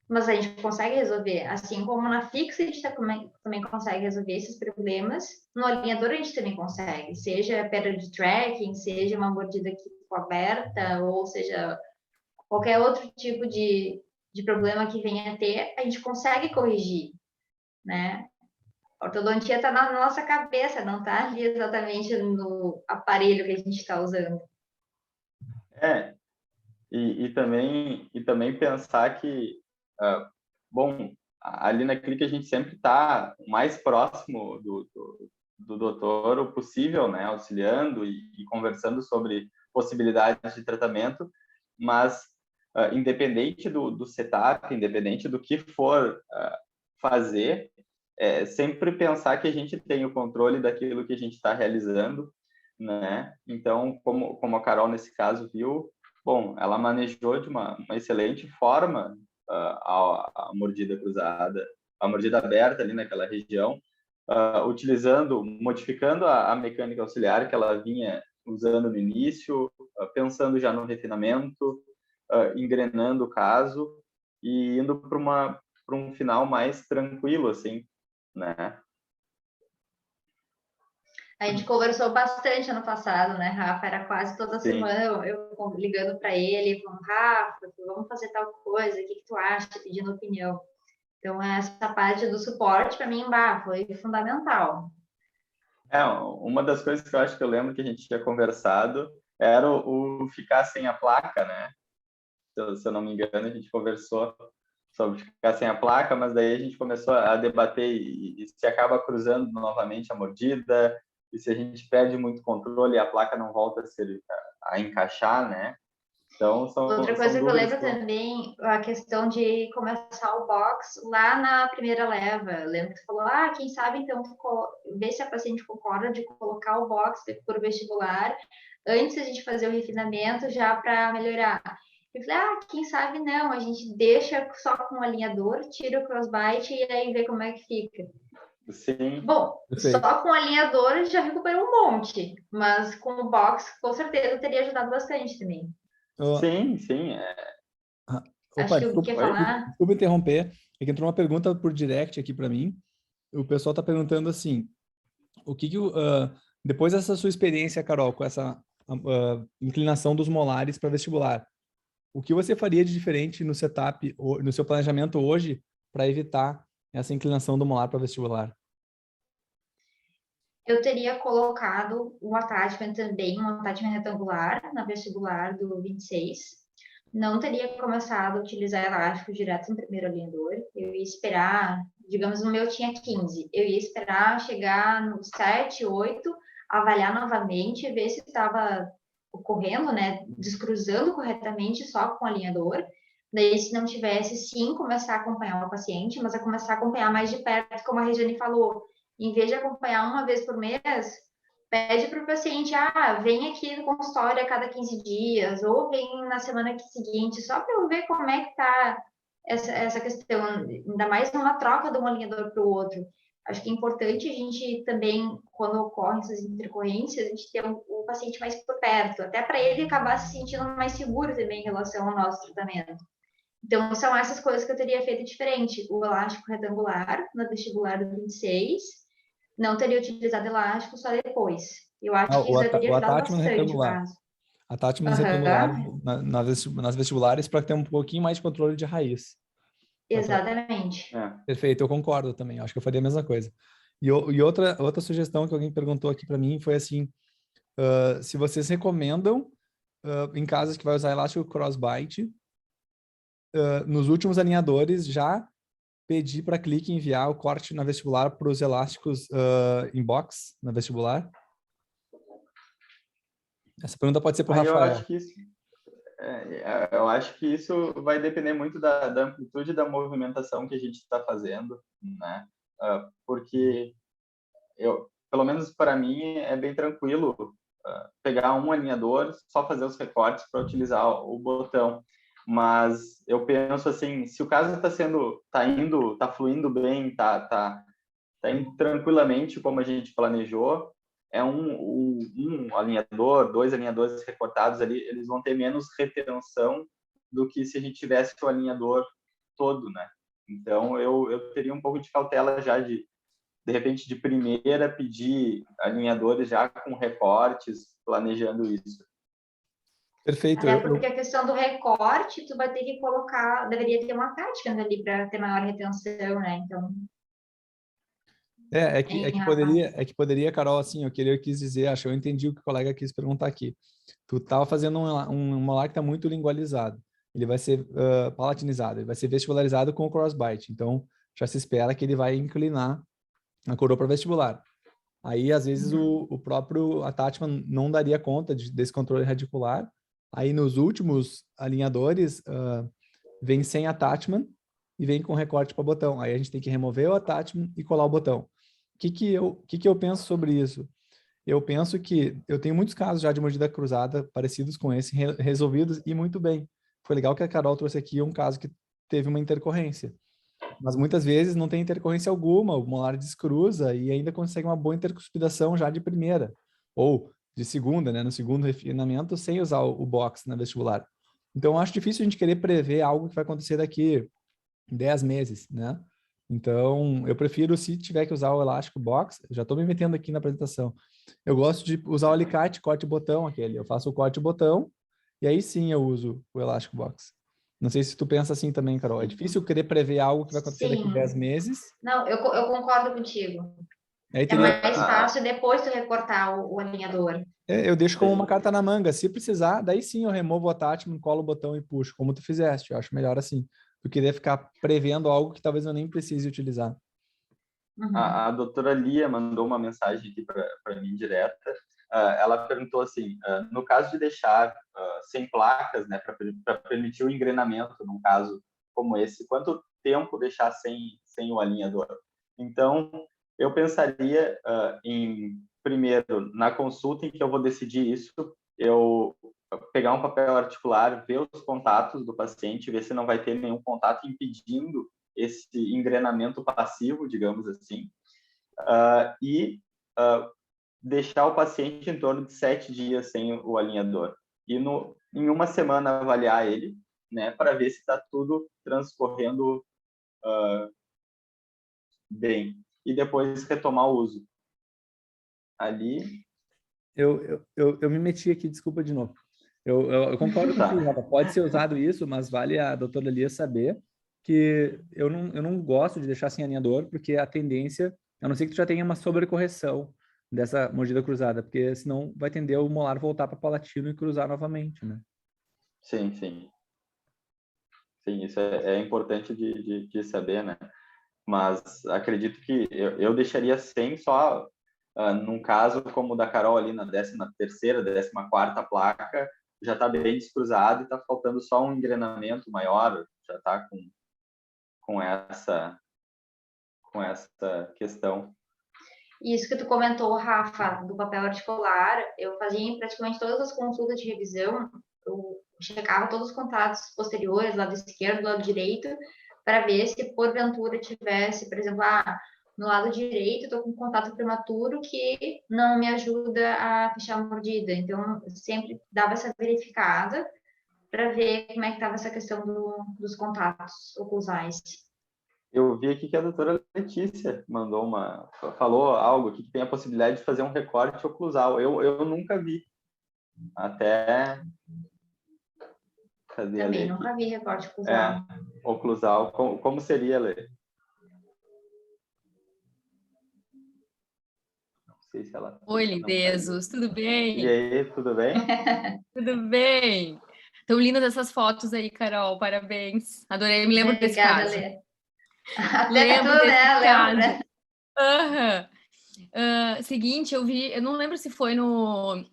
[SPEAKER 2] mas a gente consegue resolver. Assim como na fixa a gente também consegue resolver esses problemas, no alinhador a gente também consegue, seja perda de tracking, seja uma mordida que ficou aberta, ou seja qualquer outro tipo de problema que venha a ter, a gente consegue corrigir, né? A ortodontia está na nossa cabeça, não está ali exatamente no aparelho que a gente está usando.
[SPEAKER 1] E também pensar que, bom, ali na clínica a gente sempre está mais próximo do doutor o possível, né, auxiliando e conversando sobre possibilidades de tratamento, mas independente do setup, independente do que for fazer, sempre pensar que a gente tem o controle daquilo que a gente está realizando, né? Então, como a Carol nesse caso viu, bom, ela manejou de uma excelente forma a mordida cruzada, a mordida aberta ali naquela região, modificando a mecânica auxiliar que ela vinha usando no início, pensando já no refinamento, engrenando o caso e indo para um final mais tranquilo, assim, né?
[SPEAKER 2] A gente conversou bastante ano passado, né, Rafa? Era quase toda
[SPEAKER 1] Sim.
[SPEAKER 2] semana eu ligando para ele, falando, Rafa, vamos fazer tal coisa, o que tu acha? Pedindo opinião. Então, essa parte do suporte, para mim, foi fundamental.
[SPEAKER 1] Uma das coisas que eu acho que eu lembro que a gente tinha conversado era o ficar sem a placa, né? Se eu não me engano, a gente conversou sobre ficar sem a placa, mas daí a gente começou a debater e se acaba cruzando novamente a mordida, e se a gente perde muito controle, a placa não volta a encaixar, né? Então,
[SPEAKER 2] Outra coisa que eu lembro também, a questão de começar o box lá na primeira leva. Eu lembro que tu falou, quem sabe então ver se a paciente concorda de colocar o box por vestibular antes a gente fazer o refinamento já para melhorar. Eu falei, quem sabe não, a gente deixa só com o alinhador, tira o crossbite e aí vê como é que fica.
[SPEAKER 1] Sim.
[SPEAKER 2] Bom, só com o alinhador já recuperou um monte, mas com o box com certeza teria ajudado bastante também.
[SPEAKER 1] Sim.
[SPEAKER 3] Opa,
[SPEAKER 2] desculpa
[SPEAKER 3] interromper. É que entrou uma pergunta por direct aqui para mim. O pessoal está perguntando assim, depois dessa sua experiência, Carol, com essa inclinação dos molares para vestibular, o que você faria de diferente no setup, no seu planejamento hoje, para evitar essa inclinação do molar para vestibular?
[SPEAKER 2] Eu teria colocado um attachment também, um attachment retangular na vestibular do 26. Não teria começado a utilizar elástico direto no primeiro alinhador. Eu ia esperar, digamos, no meu tinha 15. Eu ia esperar chegar no 7, 8, avaliar novamente, ver se estava ocorrendo, né, descruzando corretamente só com o alinhador. Daí, se não tivesse, sim, começar a acompanhar o paciente, mas a começar a acompanhar mais de perto, como a Regiane falou. Em vez de acompanhar uma vez por mês, pede para o paciente, vem aqui no consultório a cada 15 dias, ou vem na semana seguinte, só para eu ver como é que está essa questão, ainda mais numa troca de um alinhador para o outro. Acho que é importante a gente também, quando ocorrem essas intercorrências, a gente ter o paciente mais por perto, até para ele acabar se sentindo mais seguro também em relação ao nosso tratamento. Então, são essas coisas que eu teria feito diferente. O elástico retangular, no vestibular do 26, não teria utilizado elástico só depois. Eu acho que isso teria ajudado bastante o caso.
[SPEAKER 3] Attachments retangulares nas vestibulares para ter um pouquinho mais de controle de raiz.
[SPEAKER 2] Exatamente.
[SPEAKER 3] Perfeito, eu concordo também. Acho que eu faria a mesma coisa. E outra sugestão que alguém perguntou aqui para mim foi assim, se vocês recomendam, em casos que vai usar elástico crossbite, nos últimos alinhadores já pedir para clique enviar o corte na vestibular para os elásticos in box na vestibular? Essa pergunta pode ser para o
[SPEAKER 1] Aí
[SPEAKER 3] Rafael.
[SPEAKER 1] eu acho que isso vai depender muito da amplitude da movimentação que a gente está fazendo, né? Porque pelo menos para mim, é bem tranquilo pegar um alinhador, só fazer os recortes para utilizar o botão. Mas eu penso assim, se o caso tá fluindo bem, tá indo tranquilamente como a gente planejou, é um alinhador, 2 alinhadores recortados ali, eles vão ter menos retenção do que se a gente tivesse o alinhador todo, né? Então, eu teria um pouco de cautela já de repente, de primeira, pedir alinhadores já com recortes, planejando isso.
[SPEAKER 3] Perfeito.
[SPEAKER 2] Até porque a questão do recorte, tu vai ter que colocar, deveria ter uma tática ali para ter maior retenção, né? Então.
[SPEAKER 3] É que poderia, Carol, assim, eu quis dizer, acho que eu entendi o que o colega quis perguntar aqui. Tu estava fazendo um molar que está muito lingualizado. Ele vai ser palatinizado, ele vai ser vestibularizado com o crossbite. Então, já se espera que ele vai inclinar a coroa para vestibular. Aí, às vezes, o próprio attachment não daria conta desse controle radicular. Aí, nos últimos alinhadores, vem sem attachment e vem com recorte para botão. Aí, a gente tem que remover o attachment e colar o botão. O que eu penso sobre isso? Eu penso que eu tenho muitos casos já de mordida cruzada parecidos com esse, resolvidos e muito bem. Foi legal que a Carol trouxe aqui um caso que teve uma intercorrência. Mas muitas vezes não tem intercorrência alguma, o molar descruza e ainda consegue uma boa intercuspidação já de primeira. Ou de segunda, né? No segundo refinamento, sem usar o box na vestibular. Então, eu acho difícil a gente querer prever algo que vai acontecer daqui 10 meses, né? Então, eu prefiro, se tiver que usar o elástico box, já estou me metendo aqui na apresentação, eu gosto de usar o alicate corte-botão aquele. Eu faço o corte-botão e aí sim eu uso o elástico box. Não sei se tu pensa assim também, Carol. É difícil querer prever algo que vai acontecer daqui 10 meses.
[SPEAKER 2] Não, eu concordo contigo.
[SPEAKER 3] Aí
[SPEAKER 2] É mais fácil depois tu recortar o alinhador.
[SPEAKER 3] Eu deixo como uma carta na manga. Se precisar, daí sim eu removo o attachment, colo o botão e puxo, como tu fizeste. Eu acho melhor assim. Tu querer ficar prevendo algo que talvez eu nem precise utilizar.
[SPEAKER 1] A doutora Lia mandou uma mensagem aqui para mim direta. Ela perguntou assim, no caso de deixar sem placas, né, para permitir o engrenamento, num caso como esse, quanto tempo deixar sem o alinhador? Então, eu pensaria primeiro, na consulta em que eu vou decidir isso, eu pegar um papel articular, ver os contatos do paciente, ver se não vai ter nenhum contato impedindo esse engrenamento passivo, digamos assim, e deixar o paciente em torno de 7 dias sem o alinhador. E em uma semana avaliar ele, né, para ver se está tudo transcorrendo bem. E depois retomar o uso. Ali...
[SPEAKER 3] Eu me meti aqui, desculpa de novo. Eu concordo contigo, Rafa. Pode ser usado isso, mas vale a doutora Lia saber que eu não gosto de deixar sem alinhador, porque a tendência, a não ser que tu já tenha uma sobrecorreção dessa mordida cruzada, porque senão vai tender o molar voltar para palatino e cruzar novamente, né?
[SPEAKER 1] Sim, sim. Sim, isso é importante de saber, né? Mas acredito que eu deixaria sem só num caso como o da Carol ali na 13ª, 14ª placa, já está bem descruzado e está faltando só um engrenamento maior, já está com essa questão.
[SPEAKER 2] Isso que tu comentou, Rafa, do papel articular, eu fazia em praticamente todas as consultas de revisão, eu checava todos os contatos posteriores, lado esquerdo, lado direito, para ver se porventura tivesse, por exemplo, no lado direito, estou com contato prematuro que não me ajuda a fechar a mordida. Então, eu sempre dava essa verificada para ver como é que estava essa questão dos contatos oclusais.
[SPEAKER 1] Eu vi aqui que a doutora Letícia falou algo aqui que tem a possibilidade de fazer um recorte oclusal. Eu nunca vi. Até... Cadê a Lê?
[SPEAKER 2] Também nunca vi recorte oclusal.
[SPEAKER 1] Oclusal. Como seria, Lê? sei se ela...
[SPEAKER 5] Oi, lindezos, tudo bem?
[SPEAKER 1] E aí, tudo bem?
[SPEAKER 5] Tudo bem. Tão lindas essas fotos aí, Carol, parabéns. Adorei, me lembro desse
[SPEAKER 2] Obrigada,
[SPEAKER 5] caso.
[SPEAKER 2] Lê. Até
[SPEAKER 5] Lembro
[SPEAKER 2] tu,
[SPEAKER 5] desse
[SPEAKER 2] né?
[SPEAKER 5] caso.
[SPEAKER 2] Lembra?
[SPEAKER 5] Aham. Seguinte, eu vi, eu não lembro se foi no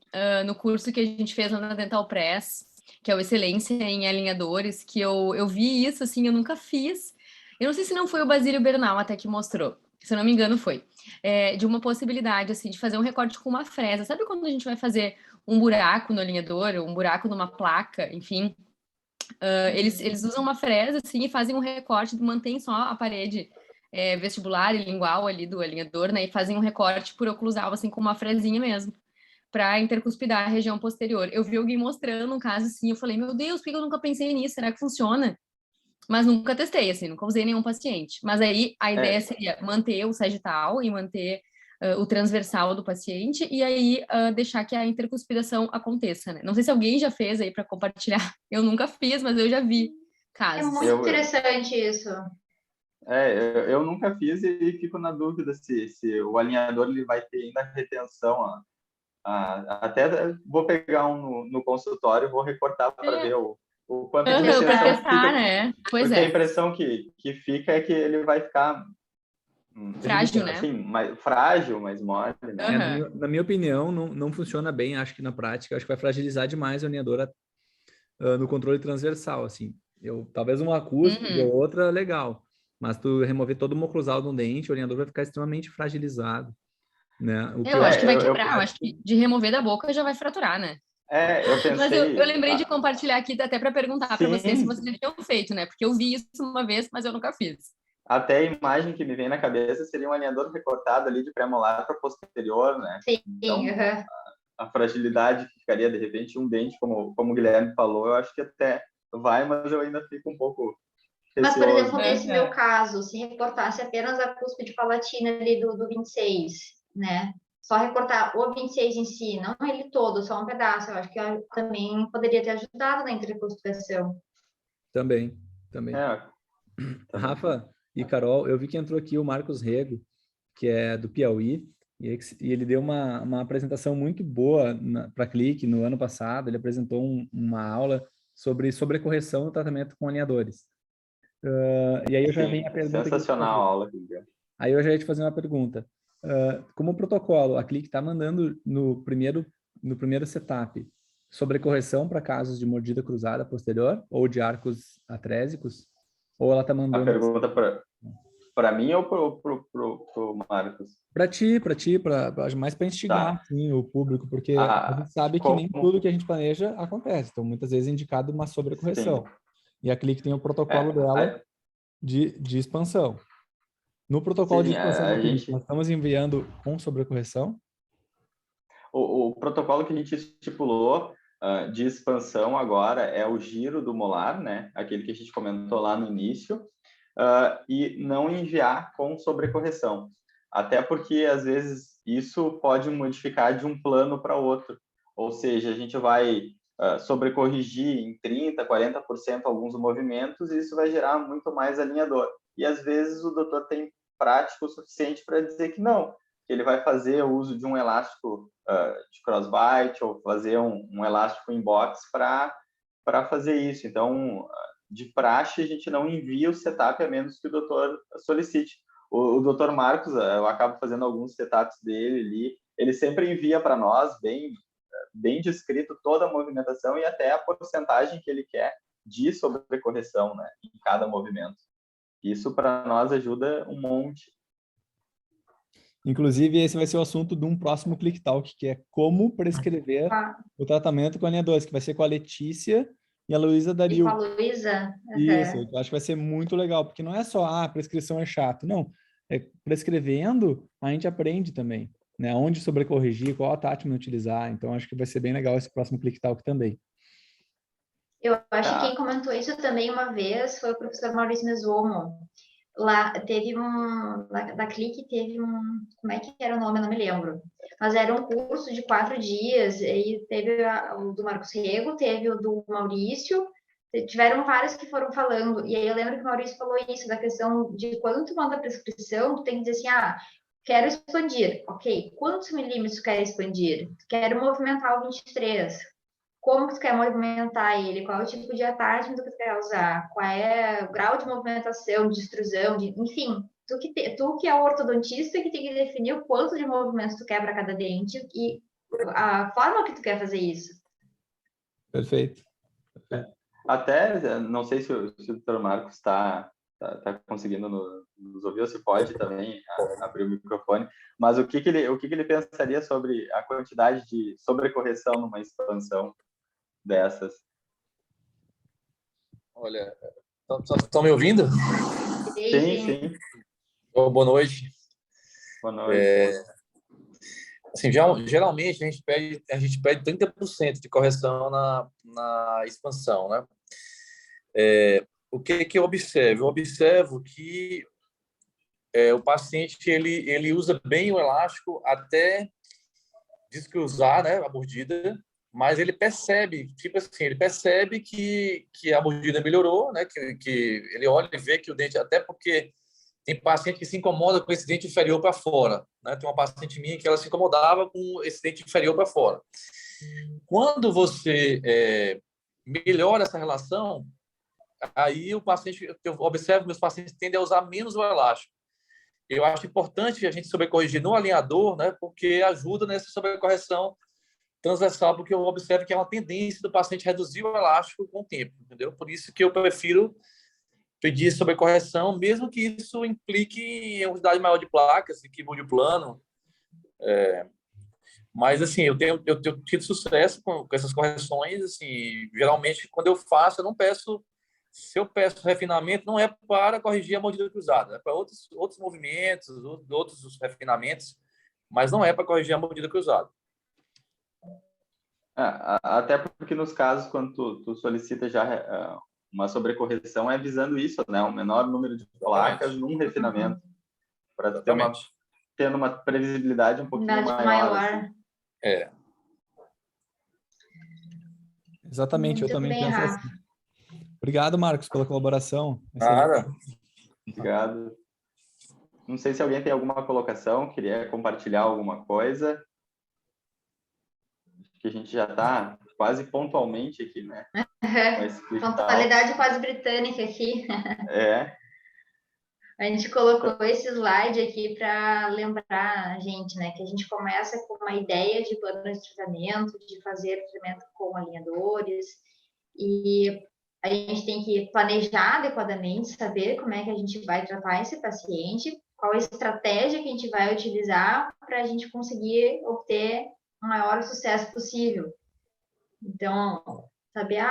[SPEAKER 5] curso que a gente fez lá na Dental Press, que é o Excelência em Alinhadores, que eu vi isso, assim, eu nunca fiz. Eu não sei se não foi o Basílio Bernal até que mostrou, se eu não me engano foi, de uma possibilidade, assim, de fazer um recorte com uma fresa. Sabe quando a gente vai fazer um buraco no alinhador, um buraco numa placa, enfim, eles usam uma fresa, assim, e fazem um recorte, mantém só a parede vestibular e lingual ali do alinhador, né? E fazem um recorte por oclusal, assim, com uma fresinha mesmo, para intercuspidar a região posterior. Eu vi alguém mostrando um caso assim, eu falei, meu Deus, por que eu nunca pensei nisso? Será que funciona? Mas nunca testei, assim, nunca usei nenhum paciente. Mas aí a ideia seria manter o sagital e manter o transversal do paciente e aí deixar que a intercuspidação aconteça, né? Não sei se alguém já fez aí para compartilhar. Eu nunca fiz, mas eu já vi
[SPEAKER 2] É
[SPEAKER 5] casos.
[SPEAKER 2] muito interessante isso.
[SPEAKER 1] Eu nunca fiz e fico na dúvida se o alinhador ele vai ter ainda retenção. Até vou pegar um no consultório e vou recortar para ver o quanto de retenção
[SPEAKER 5] para testar,
[SPEAKER 1] fica,
[SPEAKER 5] né? Pois
[SPEAKER 1] porque a
[SPEAKER 5] é.
[SPEAKER 1] impressão que fica é que ele vai ficar
[SPEAKER 5] Frágil, né?
[SPEAKER 1] assim, mais frágil, mais mole, né?
[SPEAKER 3] Na minha opinião, não funciona bem, acho que na prática, acho que vai fragilizar demais a alinhadora no controle transversal, assim. Talvez uma cúspide ou outra, legal, mas tu remover todo o oclusal de um dente, o alinhador vai ficar extremamente fragilizado, né?
[SPEAKER 5] Eu acho que vai quebrar, eu acho que de remover da boca já vai fraturar, né?
[SPEAKER 1] Eu pensei...
[SPEAKER 5] Mas eu lembrei de compartilhar aqui até para perguntar para vocês se vocês já tinham feito, né? Porque eu vi isso uma vez, mas eu nunca fiz.
[SPEAKER 1] Até a imagem que me vem na cabeça seria um alinhador recortado ali de pré-molar para posterior, né?
[SPEAKER 2] Sim,
[SPEAKER 1] então, a fragilidade que ficaria, de repente, um dente, como o Guilherme falou, eu acho que até vai, mas eu ainda fico um pouco receoso.
[SPEAKER 2] Mas, por exemplo, nesse meu caso, se recortasse apenas a cúspide palatina ali do 26, né? Só recortar o 26 em si, não ele todo, só um pedaço. Eu acho que também poderia ter ajudado na intercuspidação.
[SPEAKER 3] Também. Rafa e Carol, eu vi que entrou aqui o Marcos Rego, que é do Piauí, e ele deu uma apresentação muito boa para a Clique no ano passado. Ele apresentou uma aula sobre sobrecorreção no tratamento com alinhadores. E aí eu já venho a pergunta...
[SPEAKER 1] Sensacional a aula.
[SPEAKER 3] Aí eu já ia te fazer uma pergunta. Como protocolo, a Clique está mandando no primeiro setup sobrecorreção para casos de mordida cruzada posterior ou de arcos atrésicos? Ou ela está mandando...
[SPEAKER 1] A pergunta para mim ou pro Marcos?
[SPEAKER 3] Para ti, mais para instigar assim, o público, porque a gente sabe que nem tudo que a gente planeja acontece. Então, muitas vezes é indicado uma sobrecorreção. Sim. E a Clique tem o protocolo dela de expansão. No protocolo de expansão da Clique, nós estamos enviando com sobrecorreção?
[SPEAKER 1] O protocolo que a gente estipulou de expansão agora é o giro do molar, né? Aquele que a gente comentou lá no início, e não enviar com sobrecorreção. Até porque, às vezes, isso pode modificar de um plano para outro. Ou seja, a gente vai sobrecorrigir em 30%, 40% alguns movimentos e isso vai gerar muito mais alinhador. E, às vezes, o doutor tem prática o suficiente para dizer que não, que ele vai fazer o uso de um elástico de crossbite ou fazer um elástico em box para fazer isso. Então, de praxe, a gente não envia o setup a menos que o doutor solicite. O doutor Marcos, eu acabo fazendo alguns setups dele ali, ele sempre envia para nós, bem descrito, toda a movimentação e até a porcentagem que ele quer de sobrecorreção, né, em cada movimento. Isso, para nós, ajuda um monte.
[SPEAKER 3] Inclusive, esse vai ser o assunto de um próximo Click Talk, que é como prescrever o tratamento com alinhadores, que vai ser com a Letícia e a Luísa Dario.
[SPEAKER 2] E com a Luísa?
[SPEAKER 3] Isso, eu acho que vai ser muito legal, porque não é só, a prescrição é chato. Não, prescrevendo, a gente aprende também, né? Onde sobrecorrigir, qual attachment utilizar. Então, acho que vai ser bem legal esse próximo Click Talk também.
[SPEAKER 2] Eu acho que quem comentou isso também uma vez foi o professor Maurício Mesomo. Lá teve da Clique teve como é que era o nome? Eu não me lembro. Mas era um curso de 4 dias, e teve o do Marcos Rego, teve o do Maurício, tiveram vários que foram falando, e aí eu lembro que o Maurício falou isso, da questão de quando tu manda a prescrição, tu tem que dizer assim, Quero expandir. Ok, quantos milímetros tu quer expandir? Quero movimentar o 23. Como que tu quer movimentar ele? Qual é o tipo de attachment que tu quer usar? Qual é o grau de movimentação, de extrusão, enfim, tu que é o ortodontista que tem que definir o quanto de movimentos tu quer para cada dente e a forma que tu quer fazer isso.
[SPEAKER 3] Perfeito.
[SPEAKER 1] Até, não sei se o Dr. Marcos está conseguindo nos ouvir, ou se pode também abrir o microfone, mas o que ele pensaria sobre a quantidade de sobrecorreção numa expansão dessas?
[SPEAKER 6] Olha, estão me ouvindo?
[SPEAKER 1] Sim.
[SPEAKER 6] Boa noite.
[SPEAKER 1] Boa noite.
[SPEAKER 6] Assim, geralmente a gente pede 30% de correção na expansão, né? O que eu observo? Eu observo que o paciente ele usa bem o elástico até descruzar, né, a mordida, mas ele percebe, tipo assim, ele percebe que a mordida melhorou, né? Que ele olha e vê que o dente, até porque tem paciente que se incomoda com esse dente inferior para fora, né? Tem uma paciente minha que ela se incomodava com esse dente inferior para fora. Quando você melhora essa relação, aí o paciente, eu observo que meus pacientes tendem a usar menos o elástico. Eu acho importante a gente sobrecorrigir no alinhador, né? Porque ajuda nessa sobrecorreção transversal, porque eu observo que é uma tendência do paciente reduzir o elástico com o tempo, entendeu? Por isso que eu prefiro pedir sobrecorreção, mesmo que isso implique em uma quantidade maior de placas e que mude o plano. Mas, assim, eu tenho tido sucesso com essas correções. Assim, geralmente, quando eu faço, eu não peço. Se eu peço refinamento, não é para corrigir a mordida cruzada, é para outros movimentos, outros refinamentos, mas não é para corrigir a mordida cruzada.
[SPEAKER 1] Até porque nos casos, quando tu solicita já uma sobrecorreção, é visando isso, né? Um menor número de placas num refinamento, para tendo uma previsibilidade um pouquinho maior. Assim.
[SPEAKER 3] Exatamente,
[SPEAKER 2] Muito
[SPEAKER 3] eu também
[SPEAKER 2] bem,
[SPEAKER 3] penso
[SPEAKER 2] Rafa.
[SPEAKER 3] assim. Obrigado, Marcos, pela colaboração.
[SPEAKER 6] Nada.
[SPEAKER 1] Obrigado. Não sei se alguém tem alguma colocação, queria compartilhar alguma coisa. Acho que a gente já está quase pontualmente aqui, né?
[SPEAKER 2] Pontualidade quase britânica aqui. A gente colocou esse slide aqui para lembrar a gente, né, que a gente começa com uma ideia de plano de tratamento, de fazer tratamento com alinhadores, e a gente tem que planejar adequadamente, saber como é que a gente vai tratar esse paciente, qual a estratégia que a gente vai utilizar para a gente conseguir obter o maior sucesso possível. Então, saber,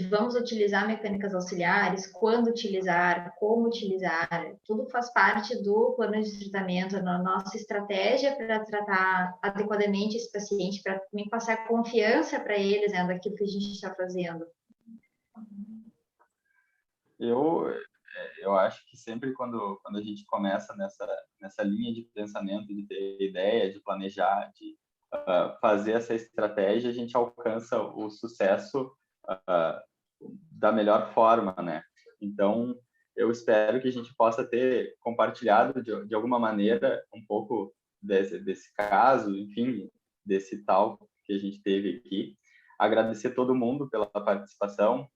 [SPEAKER 2] vamos utilizar mecânicas auxiliares, quando utilizar, como utilizar, tudo faz parte do plano de tratamento, da nossa estratégia para tratar adequadamente esse paciente, para também passar confiança para eles, né, daquilo que a gente está fazendo.
[SPEAKER 1] Eu acho que sempre quando a gente começa nessa linha de pensamento, de ter ideia, de planejar, de fazer essa estratégia, a gente alcança o sucesso da melhor forma, né? Então, eu espero que a gente possa ter compartilhado de alguma maneira um pouco desse caso, enfim, desse tal que a gente teve aqui. Agradecer todo mundo pela participação,